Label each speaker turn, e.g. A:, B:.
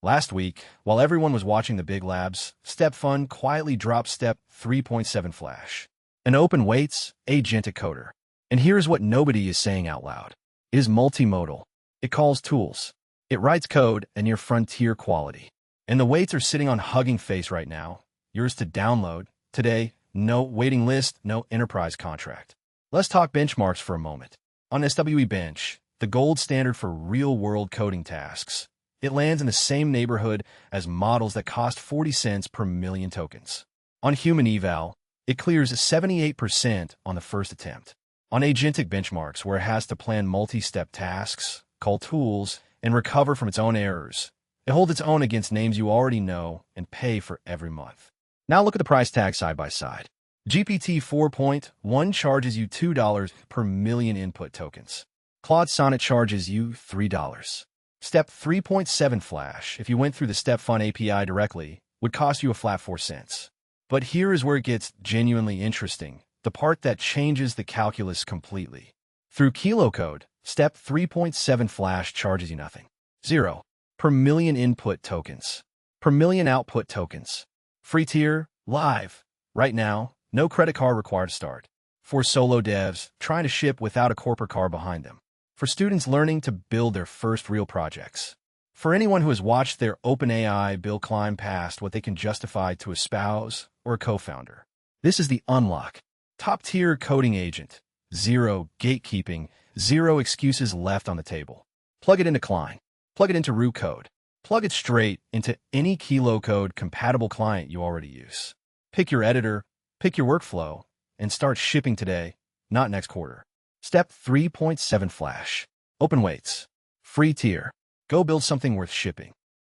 A: Last week, while everyone was watching the big labs, StepFun quietly dropped Step 3.7 Flash. An open weights, agentic coder. And here's what nobody is saying out loud. It is multimodal. It calls tools. It writes code and near frontier quality. And the weights are sitting on Hugging Face right now. Yours to download. Today, no waiting list, no enterprise contract. Let's talk benchmarks for a moment. On SWE Bench, the gold standard for real-world coding tasks, it lands in the same neighborhood as models that cost 40 cents per million tokens. On Human Eval, it clears 78% on the first attempt. On agentic benchmarks, where it has to plan multi-step tasks, call tools, and recover from its own errors, it holds its own against names you already know and pay for every month. Now look at the price tag side by side. GPT 4.1 charges you $2 per million input tokens. Claude Sonnet charges you $3. Step 3.7 Flash, if you went through the StepFun API directly, would cost you a flat 4 cents. But here is where it gets genuinely interesting, the part that changes the calculus completely. Through Kilocode, Step 3.7 Flash charges you nothing. 0 per million input tokens. Per million output tokens. Free tier, live. Right now, no credit card required to start. For solo devs trying to ship without a corporate car behind them. For students learning to build their first real projects. For anyone who has watched their OpenAI bill climb past what they can justify to a spouse or a co-founder. This is the unlock. Top-tier coding agent. Zero gatekeeping. Zero excuses left on the table. Plug it into Klein. Plug it into root code. Plug it straight into any Kilocode compatible client you already use. Pick your editor, pick your workflow, and start shipping today, not next quarter. Step 3.7 Flash. Open weights. Free tier. Go build something worth shipping.